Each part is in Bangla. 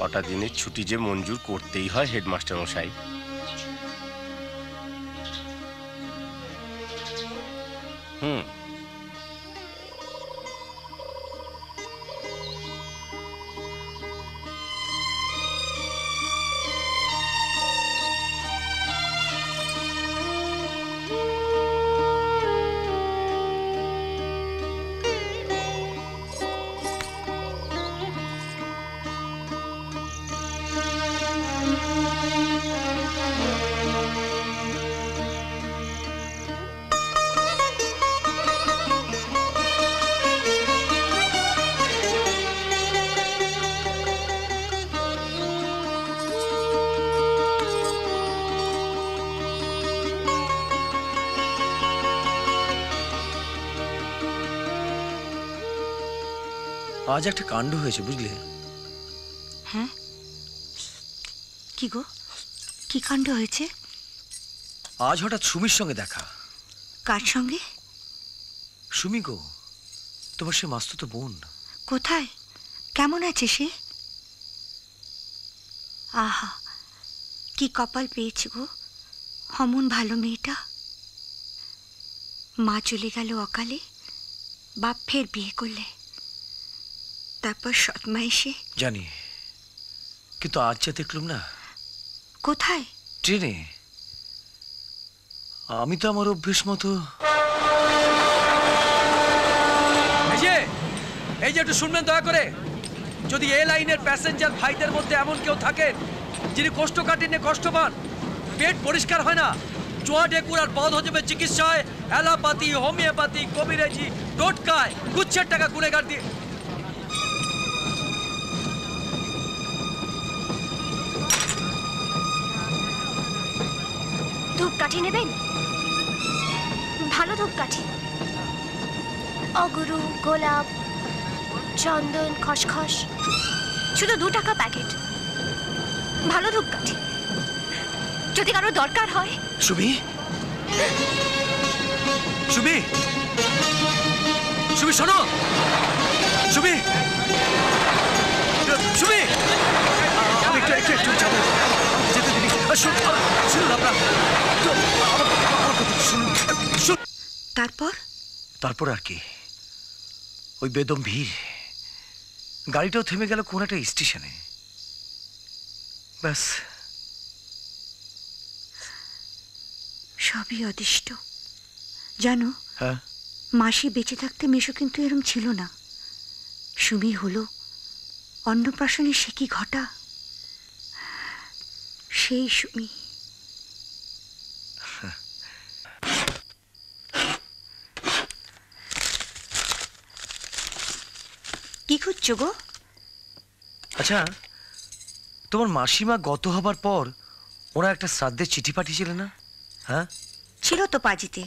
কটা দিনের ছুটি যে মঞ্জুর করতেই হয় হেডমাস্টার মশাই। আজ একটা কাণ্ড হয়েছে বুঝলে? হ্যাঁ, কি গো, কি কাণ্ড হয়েছে? আজ হঠাৎ সুমির সঙ্গে দেখা। কার সঙ্গে? সুমি গো, তোমার সে মাস্তুতো বোন। কোথায়, কেমন আছে সে? আহা, কি কপাল পেয়েছে গো, অমন ভালো মেয়েটা। মা চলে গেল অকালে, বাপ ফের বিয়ে করলে, তারপর সৎমা এসে। জানি, কিন্তু আজ যা দেখলুম না। কোথায়? ট্রেনে। আমি তো আমার অভ্যেস মতো। এই যে একটু শুনবেন দয়া করে, যদি এ লাইনের প্যাসেঞ্জার ভাইদের মধ্যে এমন কেউ থাকেন যিনি কোষ্ঠকাঠিন্যে কষ্ট পান, পেট পরিষ্কার হয় না, চোয়া ডেকুর আর বদ হজমের চিকিৎসায় অ্যালোপ্যাথি, হোমিওপ্যাথি, কবিরাজি, টোটকায় গুচ্ছের টাকা গুনেগার দিয়ে। ধূপকাঠি নেবেন? ভালো ধূপকাঠি, অগুরু, গোলাপ, চন্দন, খসখস, শুধু 2 টাকা প্যাকেট। ভালো ধূপকাঠি, যদি কারো দরকার হয়। সুমি, সুমি, সুমি শোনো, সুমি, সুমি, একটু একটু একটু যাবো, যেতে দিবি। শুনুন আপনার, তারপর? তারপর আর কি, ওই বেদম ভিড়, গাড়িটাও থেমে গেল কোন একটা স্টেশনে, ব্যাস। সবই অদৃষ্ট জানো। হ্যাঁ, মাসি বেঁচে থাকতে মেশো কিন্তু এরম ছিল না। সুমি হলো অন্নপ্রাশনে, সে কি ঘটা, সেই সুমি। কি খুঁজছো গো? আচ্ছা, তোমার মাসিমা গত হবার পর ওরা একটা শ্রাদ্ধের চিঠি পাঠিয়েছিল না? হ্যাঁ, ছিল তো পাজিতে।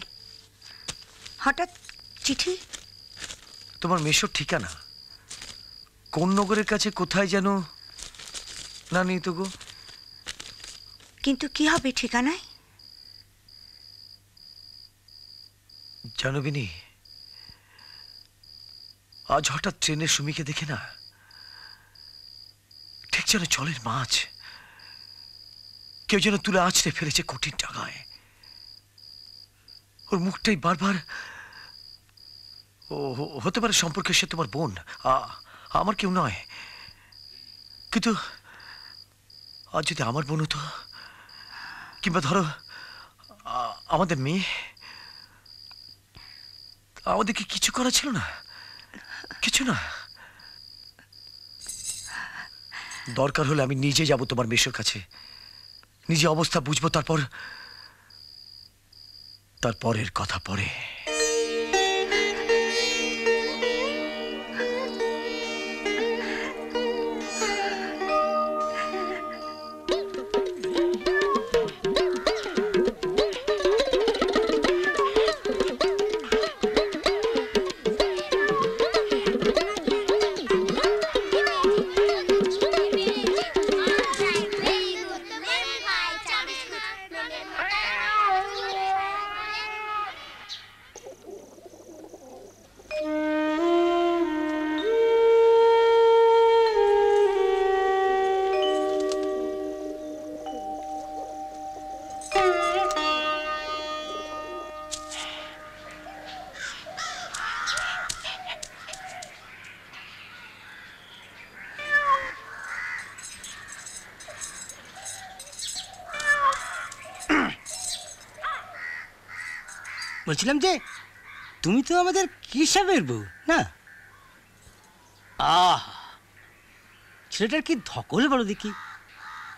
হঠাৎ চিঠি? তোমার মেশোর ঠিকানা কোন নগরের কাছে কোথায় যেন, না নেই তো গো। কিন্তু কি হবে ঠিকানায়? জানো বিনি, আজ হঠাৎ ট্রেনের সুমিকে দেখে না, ঠিক যেন জলের মাছ কেউ যেন তুলে আছড়ে ফেলেছে কঠিন টাকায়। ওর মুখটাই বারবার, ও হতে পারে সম্পর্কে সে তোমার বোন, আমার কেউ নয়, কিন্তু আজ যদি আমার বোন হতো, কিংবা ধরো আমাদের মেয়ে, আমাদের কি কিছু করা ছিল না? কিছু না। দরকার হলে আমি নিজে যাব তোমার মেশোর কাছে, নিজে অবস্থা বুঝবো, তারপরের কথা পরে। বলছিলাম যে তুমি তো আমাদের কিসবের বউ না? ছেলেটার কি ধকল বলো দেখি।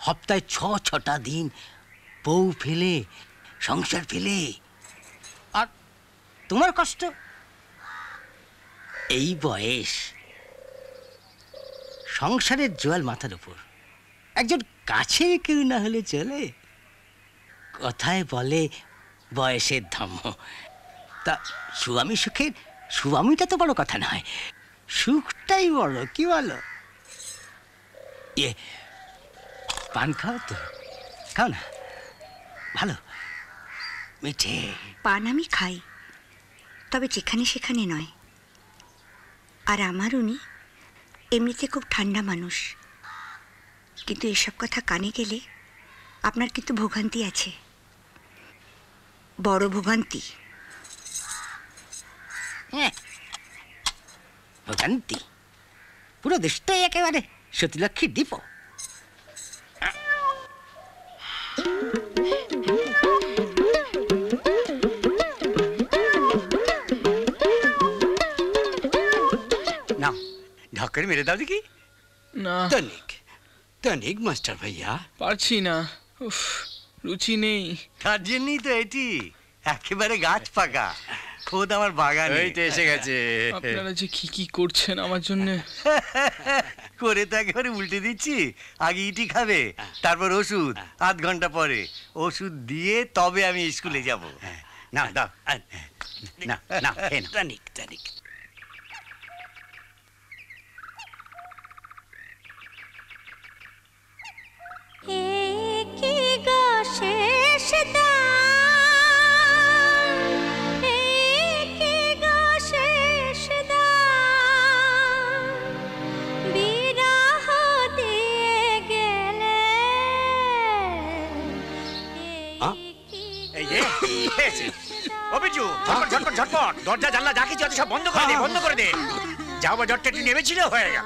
সপ্তাহে 6টা দিন বউ ফেলে, সংসার ফেলে, আর তোমার কষ্ট। এই বয়স, সংসারের জোয়াল মাথার উপর, একজন কাছের কেউ না হলে চলে? কথায় বলে বয়সের ধর্ম। তা স্বামী সুখের স্বামীটা তো বড় কথা নয়, সুখটাই বড়, কি বলো? পান খাও তো, খাও না, ভালো মিঠে। পান আমি খাই, তবে যেখানে সেখানে নয়। আর আমার উনি এমনিতে খুব ঠান্ডা মানুষ, কিন্তু এসব কথা কানে গেলে আপনার কিন্তু ভোগান্তি আছে, বড় ভোগান্তি। ভোগান্তি? পুরো দেশটাই একেবারে সতীলক্ষ্মী দ্বীপ। না, ঢাকার মেরে দাও দেখি। না তনিক, তনিক মাস্টার ভাইয়া। পারছি না, উফ, রুচি নেই। তার জন্যই তো এটি একেবারে গাছ পাকা, খোদ আমার বাগানে। এই তো এসে গেছে। আপনারা যে কি কি করছেন আমার জন্য। করে তো একেবারে উল্টে দিচ্ছি। আগে ইটি খাবে, তারপর ওষুধ, আধ ঘন্টা পরে ওষুধ দিয়ে তবে আমি স্কুলে যাব। না দাও, না না, তনিক তনিক। ঝটপট দরজা জানলা যা কিছু আছে সব বন্ধ করে দে, বন্ধ করে দে। যাও, জটটা একটু নেমেছিল, হয়ে গেল।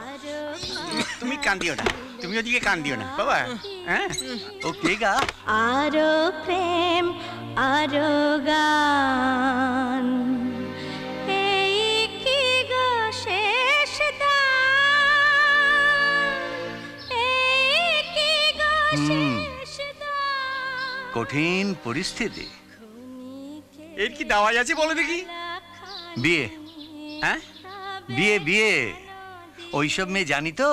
তুমি কান্দিও না, তুমি ওদিকে কান্দিও না বাবা। হ্যাঁ, ও কে গা? আরো প্রেম আরো গান, এই কি গো শেষ দান, এই কি গো শেষ দান। কঠিন পরিস্থিতি। এর কি দাওয়াজ আছে বলো দেখি? বিয়ে। হ্যাঁ, বিয়ে বিয়ে। ওইসব মেয়ে জানি তো,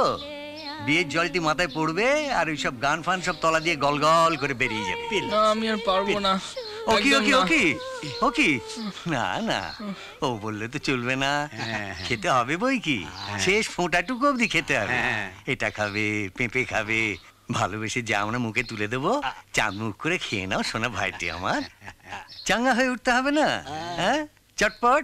বিয়ের জলটি মাথায় পড়বে আর ওইসব গান ফান সব তলা দিয়ে গল গল করে বেরিয়ে যাবে। না আমি আর পারবো না। ওকি একদম ওকি না। ওকি ওকি, না না, ও বললে তো চলবে না, খেতে হবে বই কি, শেষ ফোঁটাটুকু অবধি খেতে হবে। এটা খাবে, পেঁপে খাবে, ভালোবেসে যা আমরা মুখে তুলে দেবো, চাঁদ মুখ করে খেয়ে নাও সোনা ভাইটি আমার। চাঙ্গা হয়ে উঠতে হবে না? হ্যাঁ, চটপট।